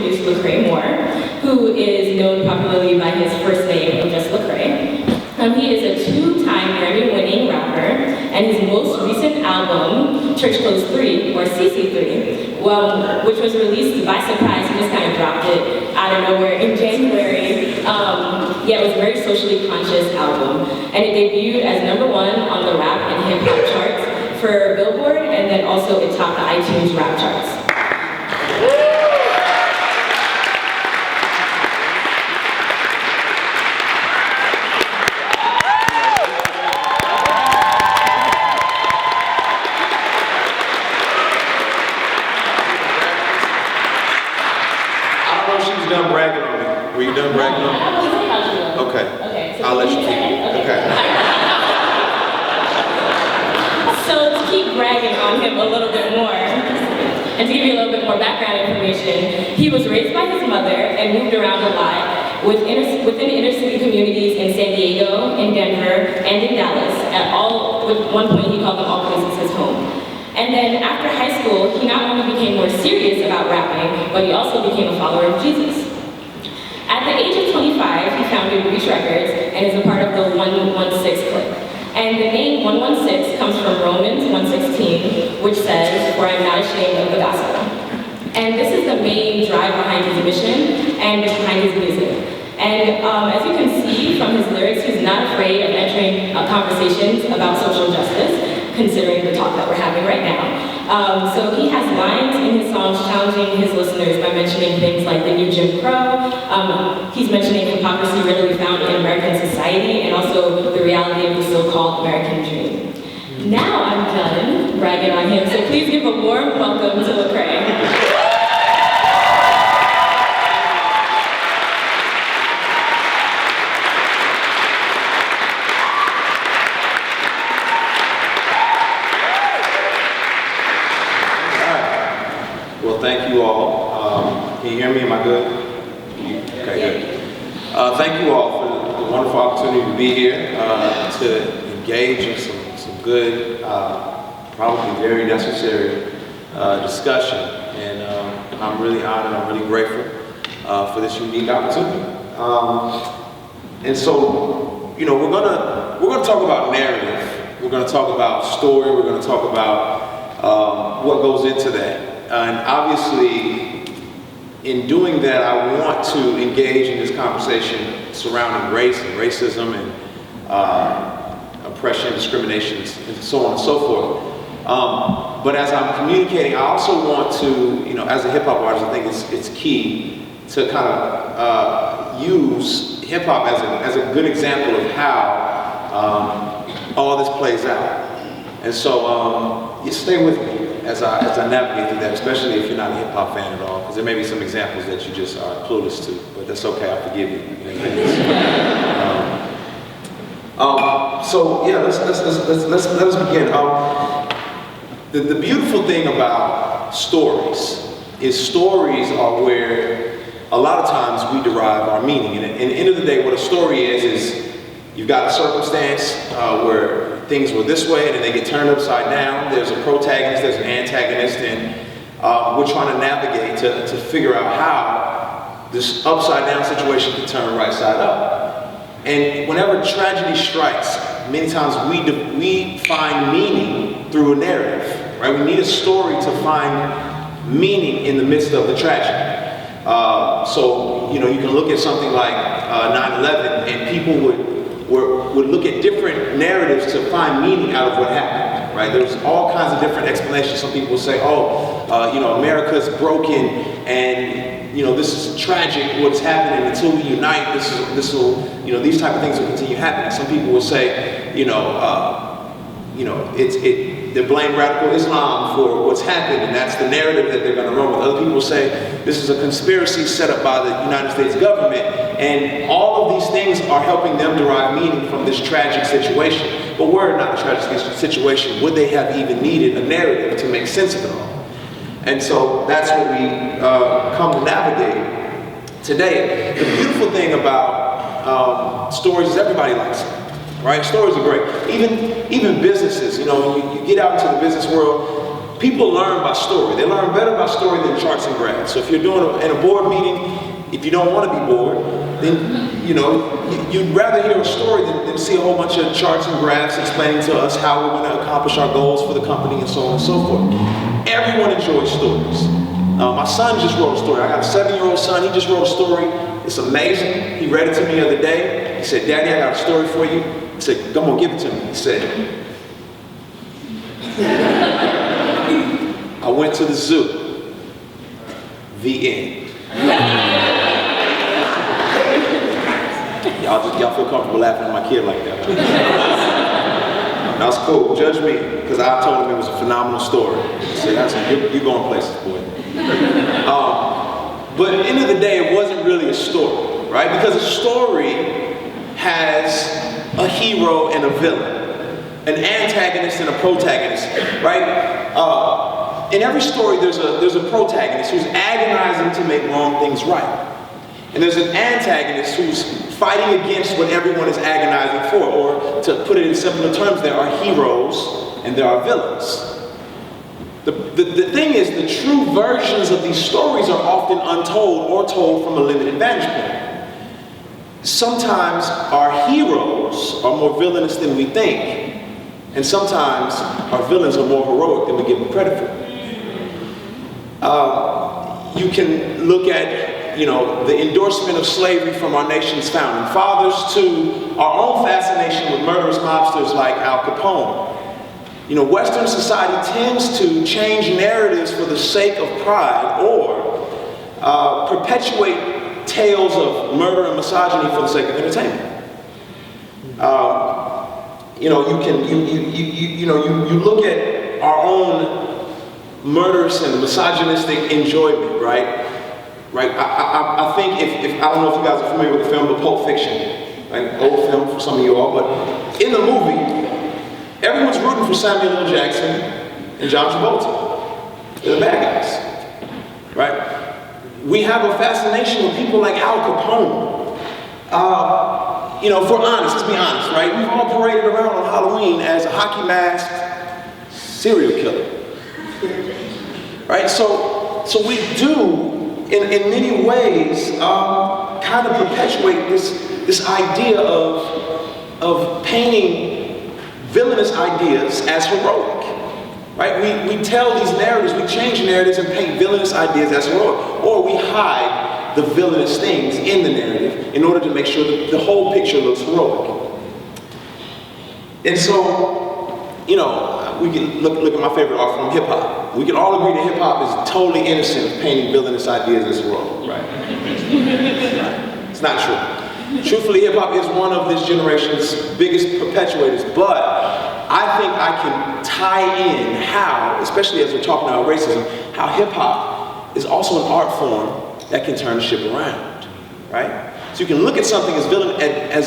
introduce Lecrae more, who is known popularly by his first name of just Lecrae. He is a two-time Grammy-winning rapper, and his most recent album, Church Clothes 3, or CC3, which was released by surprise, he just kind of dropped it out of nowhere in January. It was a very socially conscious album, and it debuted as #1 on the rap and hip-hop charts for Billboard, and then also it topped the iTunes rap charts. Done bragging on me. Were you done bragging on me? Okay. So I'll let you keep it. Okay. So to keep bragging on him a little bit more, and to give you a little bit more background information, he was raised by his mother and moved around a lot within inner city communities in San Diego, in Denver, and in Dallas. At one point he called them all places his home. And then after high school, he not only became more serious about rapping, but he also became a follower of Jesus. At the age of 25, he founded Reach Records and is a part of the 116 clique. And the name 116 comes from Romans 1:16, which says, "For I am not ashamed of the gospel." And this is the main drive behind his mission and behind his music. And as you can see from his lyrics, he's not afraid of entering conversations about social justice, considering the talk that we're having right now. So he has lines in his songs challenging his listeners by mentioning things like the new Jim Crow. He's mentioning hypocrisy readily found in American society, and also the reality of the so-called American dream. Now I'm done bragging on him, so please give a warm welcome to Lecrae. Thank you all. Can you hear me? Am I good? Okay, good. Thank you all for the wonderful opportunity to be here, to engage in some good, probably very necessary discussion. And I'm really honored, I'm really grateful for this unique opportunity. And so, you know, we're gonna talk about narrative. We're gonna talk about story. We're gonna talk about what goes into that. And obviously, in doing that, I want to engage in this conversation surrounding race and racism and oppression, discrimination, and so on and so forth. But as I'm communicating, I also want to, you know, as a hip hop artist, I think it's key to kind of use hip hop as a good example of how all this plays out. And so, you stay with me as I navigate through that, especially if you're not a hip hop fan at all, because there may be some examples that you just are clueless to, but that's okay, I forgive you in advance. So yeah, let's begin. The beautiful thing about stories is stories are where a lot of times we derive our meaning. And at the end of the day, what a story is you've got a circumstance where things were this way and then they get turned upside down. There's a protagonist, there's an antagonist, and we're trying to navigate to figure out how this upside down situation can turn right side up. And whenever tragedy strikes, many times we find meaning through a narrative, right? We need a story to find meaning in the midst of the tragedy. So, you know, you can look at something like 9/11 and people would look at different narratives to find meaning out of what happened, right? There's all kinds of different explanations. Some people will say, you know, America's broken and, you know, this is tragic what's happening. Until we unite, this will, you know, these type of things will continue happening. Some people will say, they blame radical Islam for what's happened, and that's the narrative that they're going to run with. Other people say this is a conspiracy set up by the United States government, and all of these things are helping them derive meaning from this tragic situation. But were it not a tragic situation, would they have even needed a narrative to make sense of it all? And so that's what we come to navigate today. The beautiful thing about stories is everybody likes them. Right? Stories are great. Even businesses, you know, you get out into the business world, people learn by story. They learn better by story than charts and graphs. So if you're doing in a board meeting, if you don't want to be bored, then you'd rather hear a story than see a whole bunch of charts and graphs explaining to us how we're going to accomplish our goals for the company and so on and so forth. Everyone enjoys stories. My son just wrote a story. I got a 7-year-old son. He just wrote a story. It's amazing. He read it to me the other day. He said, "Daddy, I got a story for you." I said, "Come on, give it to me." He said, "I went to the zoo. The end." Y'all feel comfortable laughing at my kid like that? That's cool. Judge me, because I told him it was a phenomenal story. He said, "You're going places, boy." But at the end of the day, it wasn't really a story, right? Because a story has a hero and a villain, an antagonist and a protagonist, right? In every story, there's a protagonist who's agonizing to make wrong things right. And there's an antagonist who's fighting against what everyone is agonizing for. Or to put it in simpler terms, there are heroes and there are villains. The thing is, the true versions of these stories are often untold or told from a limited vantage point. Sometimes our heroes are more villainous than we think, and sometimes our villains are more heroic than we give them credit for. You can look at the endorsement of slavery from our nation's founding fathers to our own fascination with murderous mobsters like Al Capone. Western society tends to change narratives for the sake of pride or perpetuate tales of murder and misogyny for the sake of entertainment. You look at our own murderous and misogynistic enjoyment, right? I think if I don't know if you guys are familiar with the film, but Pulp Fiction, right? Old film for some of you all, but in the movie, everyone's rooting for Samuel L. Jackson and John Travolta. They're the bad guys, right? We have a fascination with people like Al Capone. If we're honest, let's be honest, right? We've all paraded around on Halloween as a hockey masked serial killer, right? So we do, in many ways, kind of perpetuate this idea of painting villainous ideas as heroic, right? We tell these narratives, we change narratives and paint villainous ideas as heroic, or we hide the villainous things in the narrative in order to make sure that the whole picture looks heroic. And so, we can look at my favorite art form, hip-hop. We can all agree that hip-hop is totally innocent of painting villainous ideas as heroic, right? It's not true. Truthfully, hip-hop is one of this generation's biggest perpetuators, but I think I can tie in how, especially as we're talking about racism, how hip-hop is also an art form that can turn the ship around, right? So you can look at something as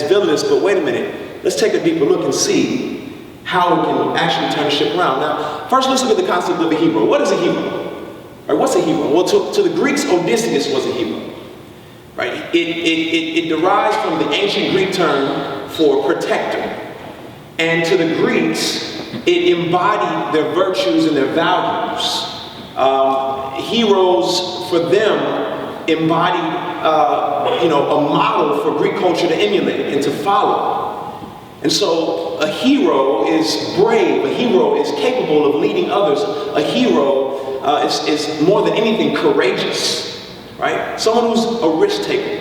villainous, but wait a minute, let's take a deeper look and see how it can actually turn the ship around. Now, first let's look at the concept of a hero. What is a hero? Right, what's a hero? Well, to the Greeks, Odysseus was a hero. Right? It derives from the ancient Greek term for protector. And to the Greeks, it embodied their virtues and their values. Heroes, for them, embodied a model for Greek culture to emulate and to follow. And so a hero is brave, a hero is capable of leading others, a hero is more than anything courageous, right? Someone who's a risk taker.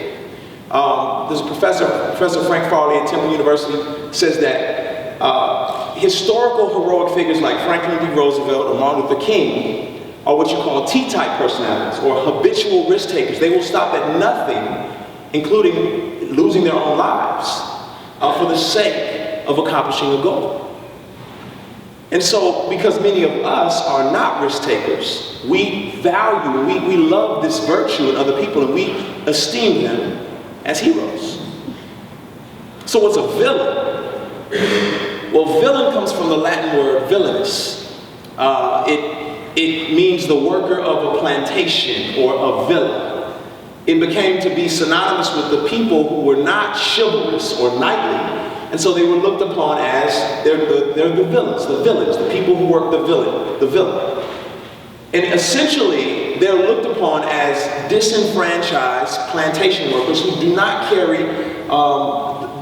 There's a Professor Frank Farley at Temple University says that historical heroic figures like Franklin D. Roosevelt or Martin Luther King are what you call T-type personalities or habitual risk takers. They will stop at nothing, including losing their own lives, for the sake of accomplishing a goal. And so, because many of us are not risk takers, we value, we love this virtue in other people, and we esteem them as heroes. So what's a villain? Well, villain comes from the Latin word villainus. It means the worker of a plantation or a villa. It became to be synonymous with the people who were not chivalrous or knightly, and so they were looked upon as they're the villains, the people who work the villa. And essentially, they're looked upon as disenfranchised plantation workers who do not carry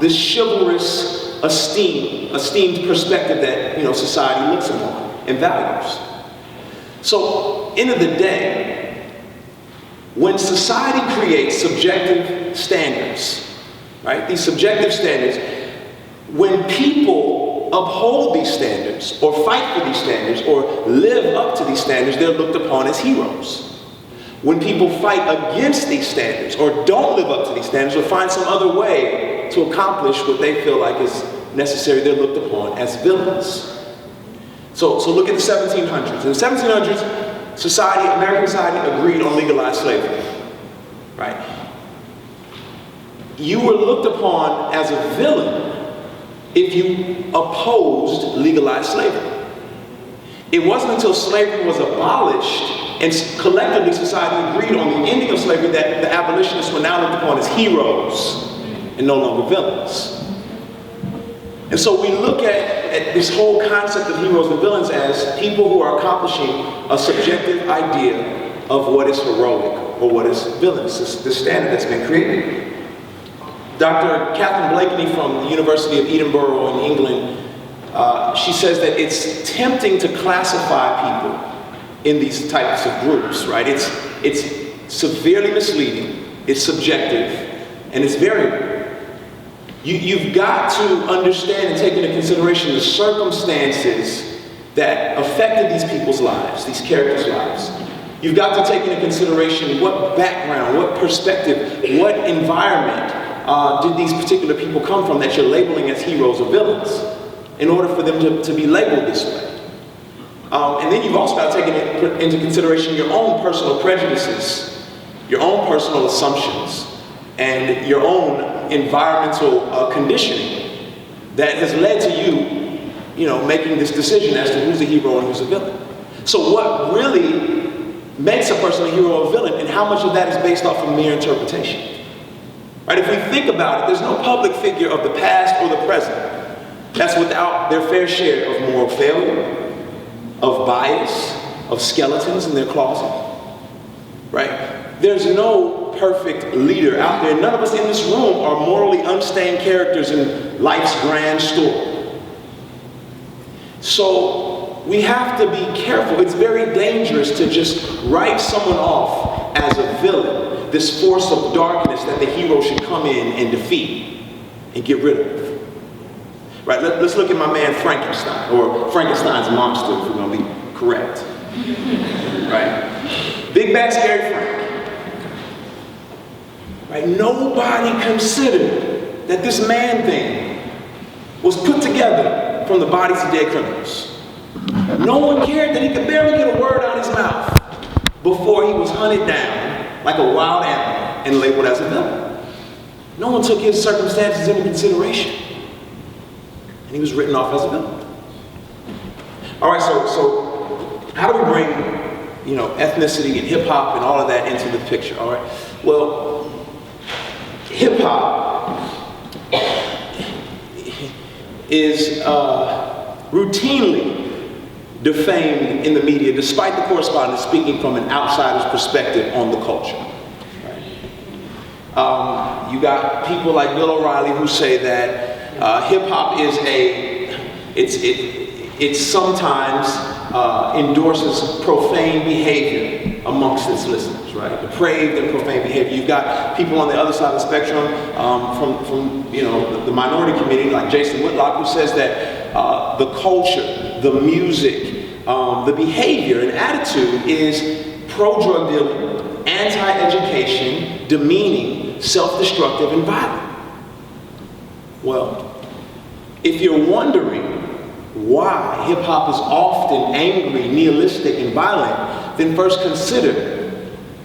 this chivalrous esteemed perspective that society looks upon and values. So, end of the day, when society creates subjective standards, right? These subjective standards, when people uphold these standards or fight for these standards or live up to these standards, they're looked upon as heroes. When people fight against these standards or don't live up to these standards or find some other way to accomplish what they feel like is necessary, they're looked upon as villains. So look at the 1700s. In the 1700s, American society agreed on legalized slavery, right? You were looked upon as a villain if you opposed legalized slavery. It wasn't until slavery was abolished and collectively society agreed on the ending of slavery that the abolitionists were now looked upon as heroes and no longer villains. And so we look at this whole concept of heroes and villains as people who are accomplishing a subjective idea of what is heroic or what is villainous, this standard that's been created. Dr. Catherine Blakeney from the University of Edinburgh in England, she says that it's tempting to classify people in these types of groups, right? It's severely misleading, it's subjective, and it's variable. You've got to understand and take into consideration the circumstances that affected these people's lives, these characters' lives. You've got to take into consideration what background, what perspective, what environment did these particular people come from that you're labeling as heroes or villains in order for them to be labeled this way. And then you've also got to take into consideration your own personal prejudices, your own personal assumptions, and your own environmental conditioning that has led to you making this decision as to who's a hero and who's a villain. So what really makes a person a hero or a villain, and how much of that is based off of mere interpretation? Right? If we think about it, there's no public figure of the past or the present that's without their fair share of moral failure, of bias, of skeletons in their closet. Right? There's no perfect leader out there. None of us in this room are morally unstained characters in life's grand story. So we have to be careful. It's very dangerous to just write someone off as a villain, this force of darkness that the hero should come in and defeat and get rid of. Right, let's look at my man Frankenstein, or Frankenstein's monster, if we're going to be correct. Right? Big bad scary Frank. Right? Nobody considered that this man thing was put together from the bodies of dead criminals. No one cared that he could barely get a word out of his mouth before he was hunted down like a wild animal and labeled as a villain. No one took his circumstances into consideration, and he was written off as a villain. All right, so how do we bring, ethnicity and hip hop and all of that into the picture? All right, well, hip hop is routinely defamed in the media, despite the correspondent speaking from an outsider's perspective on the culture. Right? You got people like Bill O'Reilly who say that hip hop is it sometimes endorses profane behavior amongst its listeners, right? Depraved and profane behavior. You've got people on the other side of the spectrum from the minority community, like Jason Whitlock, who says that the culture, the music, the behavior and attitude is pro-drug dealing, anti-education, demeaning, self-destructive, and violent. Well, if you're wondering why hip-hop is often angry, nihilistic, and violent, then first consider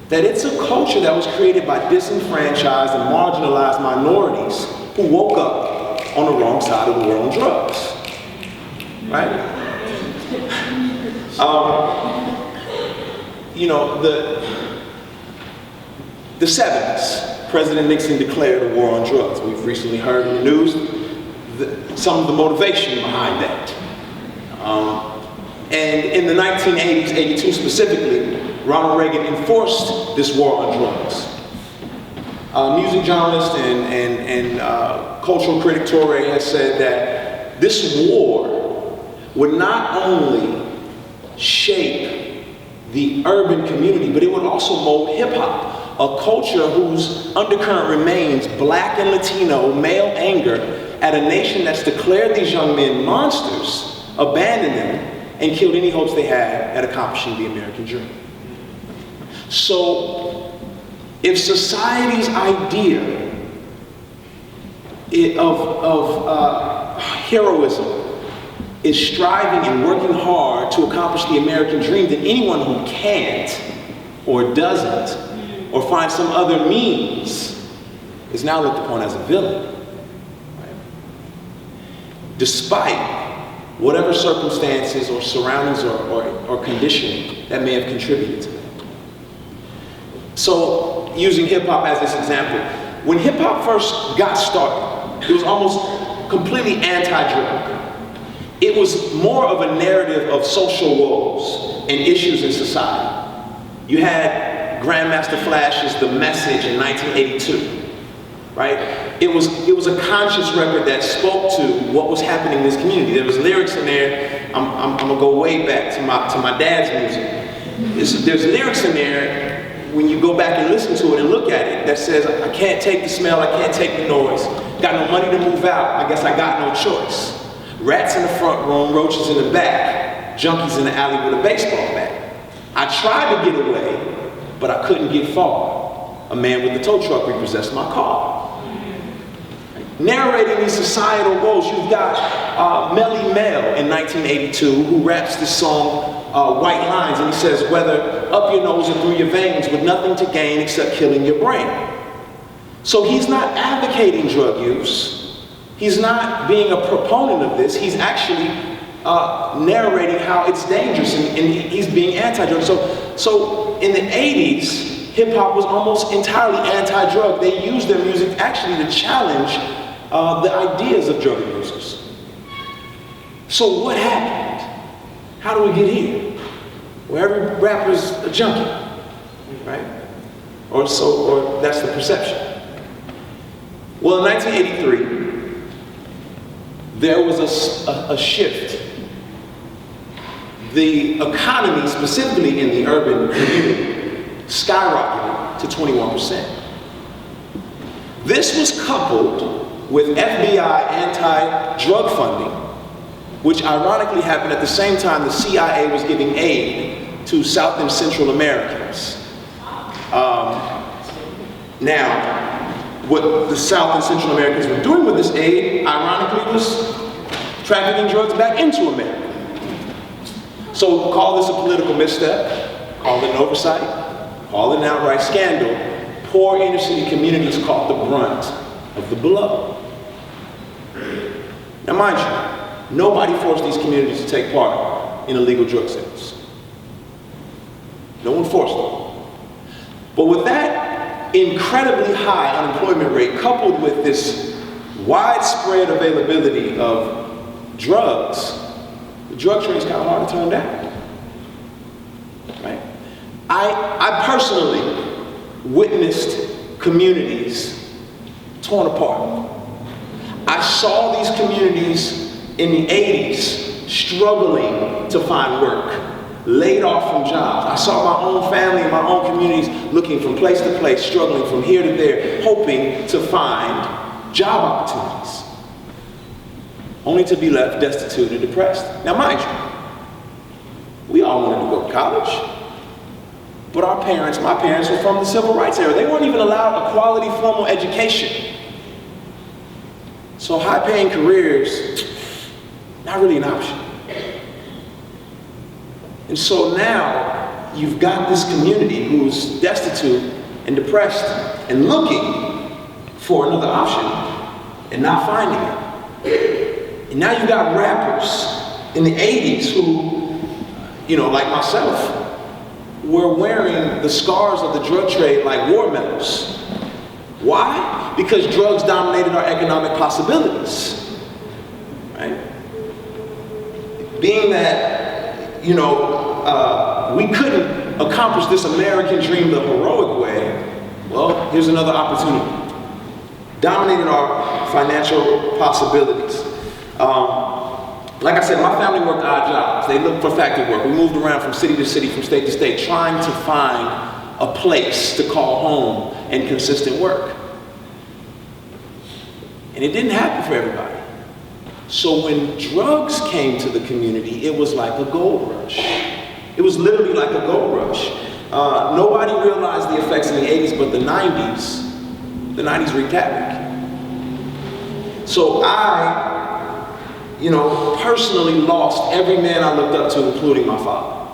that it's a culture that was created by disenfranchised and marginalized minorities who woke up on the wrong side of the war on drugs. Right? The 70s, President Nixon declared a war on drugs. We've recently heard in the news some of the motivation behind that. And in the 1980s, 82 specifically, Ronald Reagan enforced this war on drugs. Music journalist and cultural critic Torre has said that this war would not only shape the urban community, but it would also mold hip-hop, a culture whose undercurrent remains Black and Latino male anger at a nation that's declared these young men monsters, abandoned them, and killed any hopes they had at accomplishing the American dream. So, if society's idea of heroism is striving and working hard to accomplish the American dream, then anyone who can't, or doesn't, or finds some other means is now looked upon as a villain. Right? Despite whatever circumstances or surroundings or conditioning that may have contributed to that. So, using hip-hop as this example, when hip-hop first got started, it was almost completely anti-drug. It was more of a narrative of social woes and issues in society. You had Grandmaster Flash's The Message in 1982. Right? It was a conscious record that spoke to what was happening in this community. There was lyrics in there. I'm gonna go way back to my dad's music. There's lyrics in there when you go back and listen to it and look at it that says, I can't take the smell, I can't take the noise. Got no money to move out, I guess I got no choice. Rats in the front room, roaches in the back, junkies in the alley with a baseball bat. I tried to get away, but I couldn't get far. A man with a tow truck repossessed my car. Narrating these societal woes, you've got Melly Mel in 1982 who raps this song, White Lines, and he says, whether up your nose or through your veins with nothing to gain except killing your brain. So he's not advocating drug use. He's not being a proponent of this. He's actually narrating how it's dangerous, and he's being anti-drug. So in the 80s, hip-hop was almost entirely anti-drug. They used their music actually to challenge the ideas of drug abusers. So what happened? How do we get here? Well, every rapper's a junkie, right? Or that's the perception. Well, in 1983, there was a shift. The economy, specifically in the urban community, skyrocketed to 21%. This was coupled with FBI anti-drug funding, which ironically happened at the same time the CIA was giving aid to South and Central Americans. Now, what the South and Central Americans were doing with this aid, ironically, was trafficking drugs back into America. So call this a political misstep, call it an oversight, call it an outright scandal. Poor inner city communities caught the brunt of the blow. Now mind you, nobody forced these communities to take part in illegal drug sales. No one forced them. But with that incredibly high unemployment rate coupled with this widespread availability of drugs, the drug trade is kind of hard to turn down. Right? I personally witnessed communities torn apart. I saw these communities in the 80s struggling to find work, laid off from jobs. I saw my own family and my own communities looking from place to place, struggling from here to there, hoping to find job opportunities, only to be left destitute and depressed. Now mind you, we all wanted to go to college. But my parents were from the civil rights era. They weren't even allowed a quality formal education. So high-paying careers, not really an option. And so now you've got this community who's destitute and depressed and looking for another option and not finding it. And now you've got rappers in the 80s who, like myself, were wearing the scars of the drug trade like war medals. Why? Because drugs dominated our economic possibilities, right? Being that, we couldn't accomplish this American dream the heroic way, well, here's another opportunity. Dominated our financial possibilities. Like I said, my family worked odd jobs. They looked for factory work. We moved around from city to city, from state to state, trying to find a place to call home and consistent work. And it didn't happen for everybody. So when drugs came to the community, it was like a gold rush. It was literally like a gold rush. Nobody realized the effects in the 80s, but the 90s wreaked havoc. So I, personally lost every man I looked up to, including my father,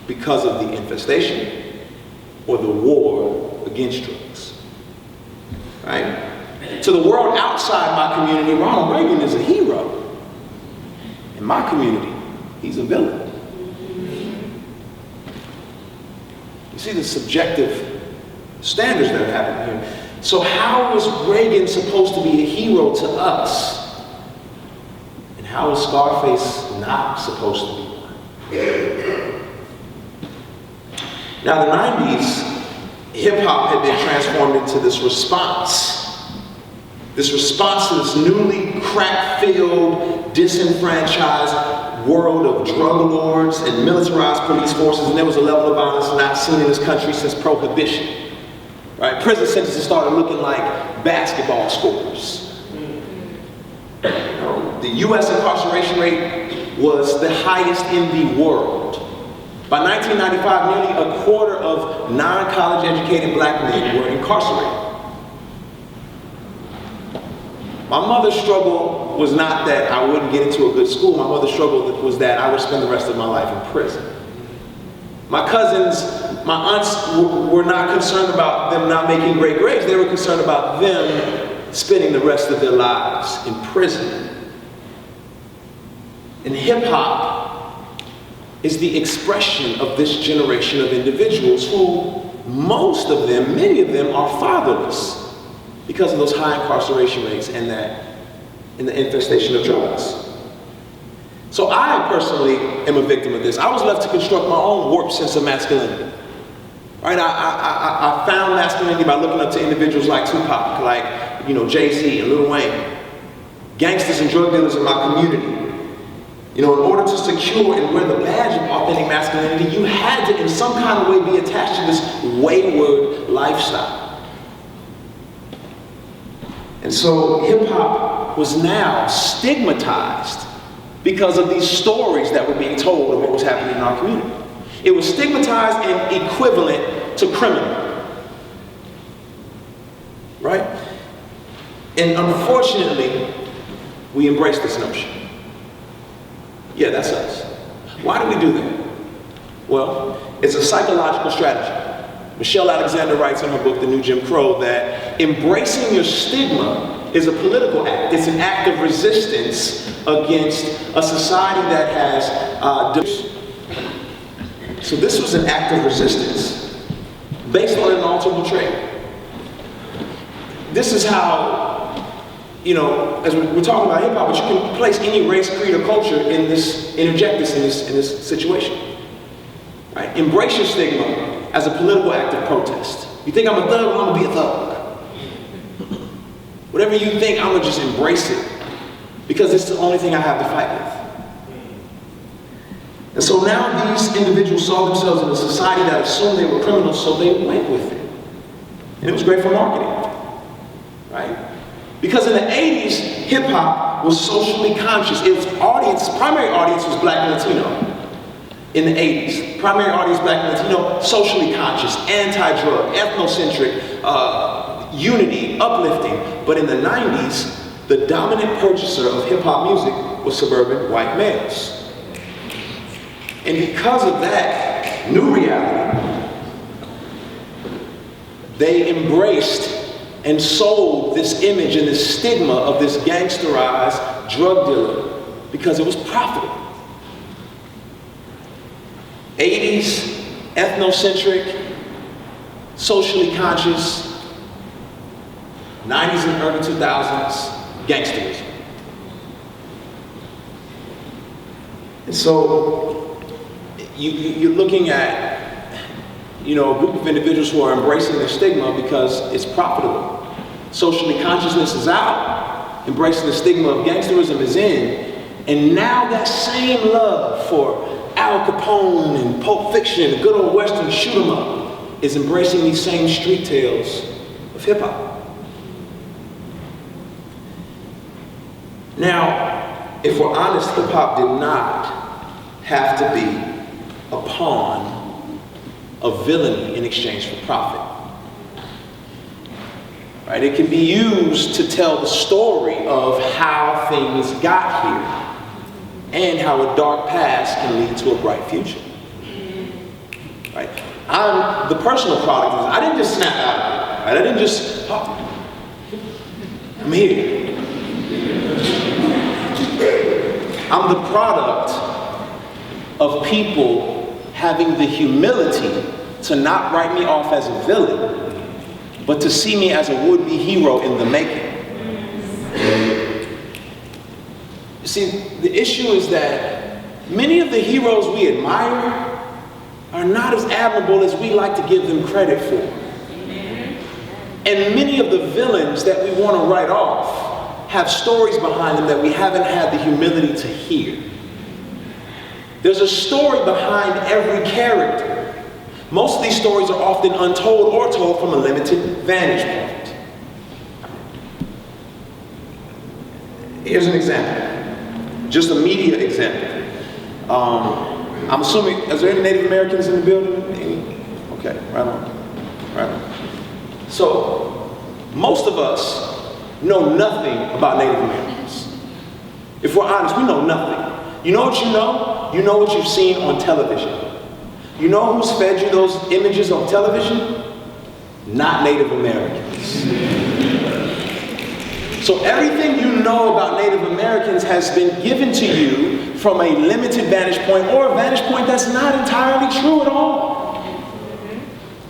because of the infestation or the war against drugs, right? To the world outside my community, Ronald Reagan is a hero. In my community, he's a villain. You see the subjective standards that are happening here. So how is Reagan supposed to be a hero to us? And how is Scarface not supposed to be one? Now the 90s, hip-hop had been transformed into this response to this newly crack-filled, disenfranchised world of drug lords and militarized police forces, and there was a level of violence not seen in this country since Prohibition. Right? Prison sentences started looking like basketball scores. The U.S. incarceration rate was the highest in the world. By 1995, nearly a quarter of non-college educated black men were incarcerated. My mother's struggle was not that I wouldn't get into a good school. My mother's struggle was that I would spend the rest of my life in prison. My cousins, my aunts were not concerned about them not making great grades. They were concerned about them spending the rest of their lives in prison. And hip hop is the expression of this generation of individuals who, most of them, many of them, are fatherless because of those high incarceration rates and the infestation of drugs. So I personally am a victim of this. I was left to construct my own warped sense of masculinity. Right? I found masculinity by looking up to individuals like Tupac, like Jay-Z and Lil Wayne, gangsters and drug dealers in my community. In order to secure and wear the badge of authentic masculinity, you had to, in some kind of way, be attached to this wayward lifestyle. And so hip-hop was now stigmatized because of these stories that were being told of what was happening in our community. It was stigmatized and equivalent to criminal. Right? And unfortunately, we embrace this notion. Yeah, that's us. Why do we do that? Well, it's a psychological strategy. Michelle Alexander writes in her book, The New Jim Crow, that embracing your stigma is a political act. It's an act of resistance against a society that has So this was an act of resistance based on an unalterable trait. This is how, as we're talking about hip hop, but you can place any race, creed, or culture interject this in this situation. Right? Embrace your stigma as a political act of protest. You think I'm a thug, well, I'm gonna be a thug. Whatever you think, I'm gonna just embrace it because it's the only thing I have to fight with. And so now these individuals saw themselves in a society that assumed they were criminals, so they went with it. And it was great for marketing, right? Because in the 80s, hip hop was socially conscious. Its primary audience was black and Latino. In the 80s, primary audience black and Latino, socially conscious, anti-drug, ethnocentric, unity, uplifting. But in the 90s, the dominant purchaser of hip hop music was suburban white males. And because of that new reality, they embraced and sold this image and this stigma of this gangsterized drug dealer because it was profitable. 80s, ethnocentric, socially conscious, 90s and early 2000s, gangsterism. And so you're looking at, a group of individuals who are embracing the stigma because it's profitable. Socially, consciousness is out, embracing the stigma of gangsterism is in, and now that same love for Al Capone and Pulp Fiction, the good old Western shoot 'em up, is embracing these same street tales of hip hop. Now, if we're honest, hip hop did not have to be a pawn of villainy in exchange for profit. Right? It can be used to tell the story of how things got here and how a dark past can lead to a bright future. Right? I'm the personal product of this. I didn't just snap out of it. Right? I didn't just, I'm here. I'm the product of people having the humility to not write me off as a villain, but to see me as a would-be hero in the making. You see, the issue is that many of the heroes we admire are not as admirable as we like to give them credit for. And many of the villains that we want to write off have stories behind them that we haven't had the humility to hear. There's a story behind every character. Most of these stories are often untold or told from a limited vantage point. Here's an example, just a media example. I'm assuming, is there any Native Americans in the building? Okay, right on. So, most of us know nothing about Native Americans. If we're honest, we know nothing. You know what you know? You know what you've seen on television. You know who's fed you those images on television? Not Native Americans. So everything you know about Native Americans has been given to you from a limited vantage point, or a vantage point that's not entirely true at all.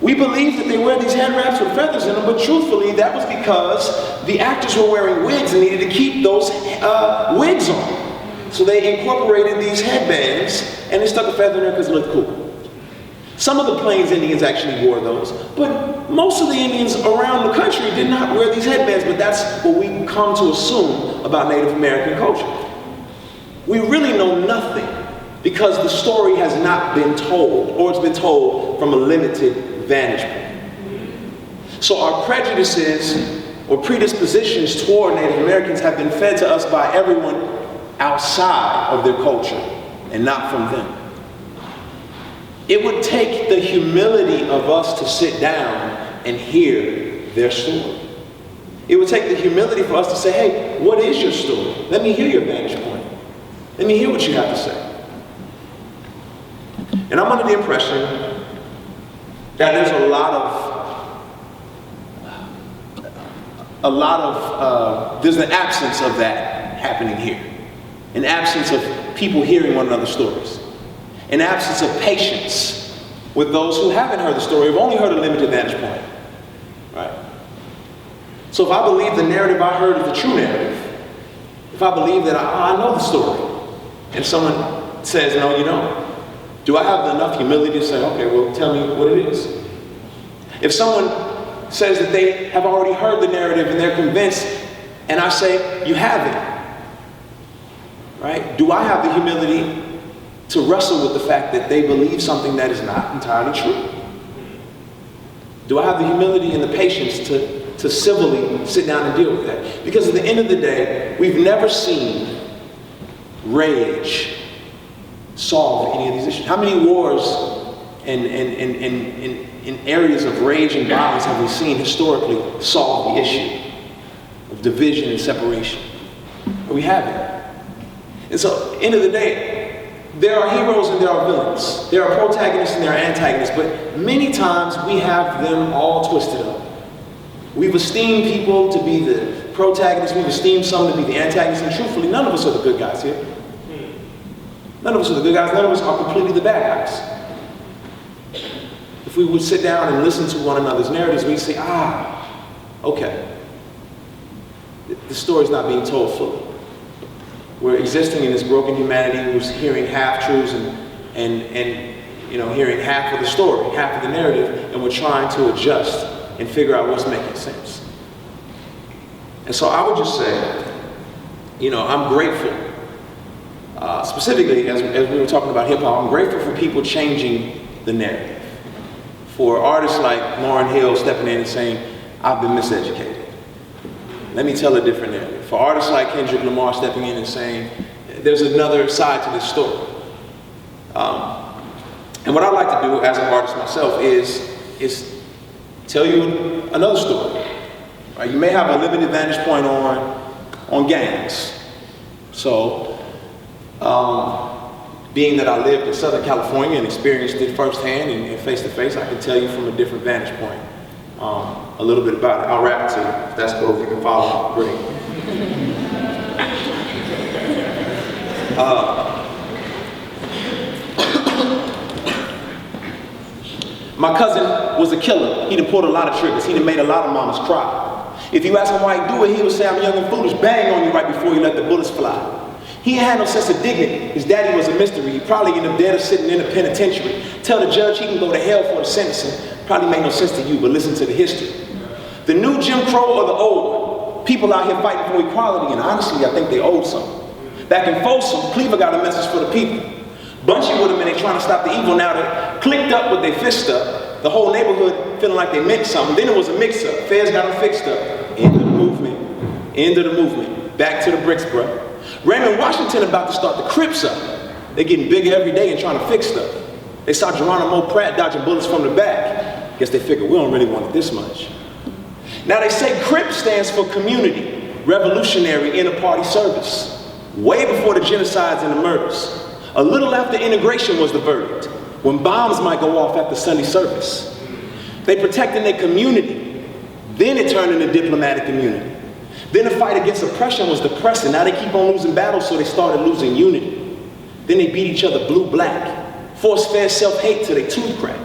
We believe that they wear these head wraps with feathers in them, but truthfully, that was because the actors were wearing wigs and needed to keep those wigs on. So they incorporated these headbands and they stuck a feather in there because it looked cool. Some of the Plains Indians actually wore those, but most of the Indians around the country did not wear these headbands, but that's what we come to assume about Native American culture. We really know nothing because the story has not been told, or it's been told from a limited vantage point. So our prejudices or predispositions toward Native Americans have been fed to us by everyone outside of their culture and not from them. It would take the humility of us to sit down and hear their story. It would take the humility for us to say, hey, what is your story? Let me hear your vantage point. Let me hear what you have to say. And I'm under the impression that there's there's an absence of that happening here. An absence of people hearing one another's stories. An absence of patience with those who haven't heard the story, have only heard a limited vantage point. Right? So if I believe the narrative I heard is the true narrative, if I believe that I know the story, and someone says, no, you don't, do I have enough humility to say, okay, well, tell me what it is? If someone says that they have already heard the narrative and they're convinced, and I say, you haven't, right? Do I have the humility to wrestle with the fact that they believe something that is not entirely true? Do I have the humility and the patience to civilly sit down and deal with that? Because at the end of the day, we've never seen rage solve any of these issues. How many wars and areas of rage and violence have we seen historically solve the issue of division and separation? We haven't. And so, end of the day, there are heroes and there are villains. There are protagonists and there are antagonists, but many times we have them all twisted up. We've esteemed people to be the protagonists, we've esteemed some to be the antagonists, and truthfully, none of us are the good guys here. None of us are the good guys, none of us are completely the bad guys. If we would sit down and listen to one another's narratives, we'd say, okay, the story's not being told fully. We're existing in this broken humanity who's hearing half-truths and hearing half of the story, half of the narrative, and we're trying to adjust and figure out what's making sense. And so I would just say, I'm grateful, specifically as we were talking about hip hop, I'm grateful for people changing the narrative. For artists like Lauryn Hill stepping in and saying, I've been miseducated. Let me tell a different narrative. For artists like Kendrick Lamar stepping in and saying, there's another side to this story. And what I like to do as an artist myself is tell you another story. Right? You may have a limited vantage point on gangs. So, being that I lived in Southern California and experienced it firsthand and face to face, I can tell you from a different vantage point a little bit about it. I'll wrap it to you. If that's cool, if you can follow, great. My cousin was a killer. He done pulled a lot of triggers. He done made a lot of mamas cry. If you ask him why he do it, he would say, I'm young and foolish, bang on you right before you let the bullets fly. He ain't had no sense of dignity. His daddy was a mystery. He probably ended up dead or sitting in a penitentiary. Tell the judge he can go to hell for the sentencing. Probably make no sense to you, but listen to the history. The new Jim Crow or the old one? People out here fighting for equality, and honestly, I think they owed something. Back in Folsom, Cleaver got a message for the people. Bunchy would have been trying to stop the evil. Now they clicked up with their fist up. The whole neighborhood feeling like they meant something. Then it was a mix-up. Feds got them fixed up. End of the movement. End of the movement. Back to the bricks, bro. Raymond Washington about to start the Crips up. They're getting bigger every day and trying to fix stuff. They saw Geronimo Pratt dodging bullets from the back. Guess they figured we don't really want it this much. Now they say CRIP stands for community, revolutionary, inter-party service. Way before the genocides and the murders. A little after integration was the verdict, when bombs might go off after Sunday service. They protected their community. Then it turned into diplomatic immunity. Then the fight against oppression was depressing. Now they keep on losing battles, so they started losing unity. Then they beat each other blue-black. Force-fed self-hate till they tooth crack.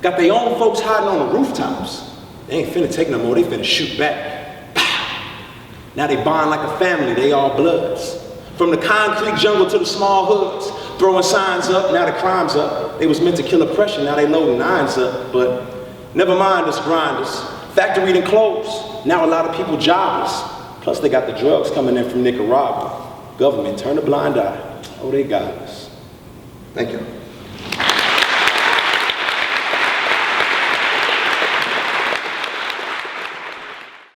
Got their own folks hiding on the rooftops. They ain't finna take no more, they finna shoot back. Pow! Now they bond like a family, they all bloods. From the concrete jungle to the small hoods, throwing signs up, now the crime's up. They was meant to kill oppression, now they loading nines up. But never mind us grinders. Factory done closed, now a lot of people jobless. Plus they got the drugs coming in from Nicaragua. Government turn a blind eye. Oh, they got us. Thank you.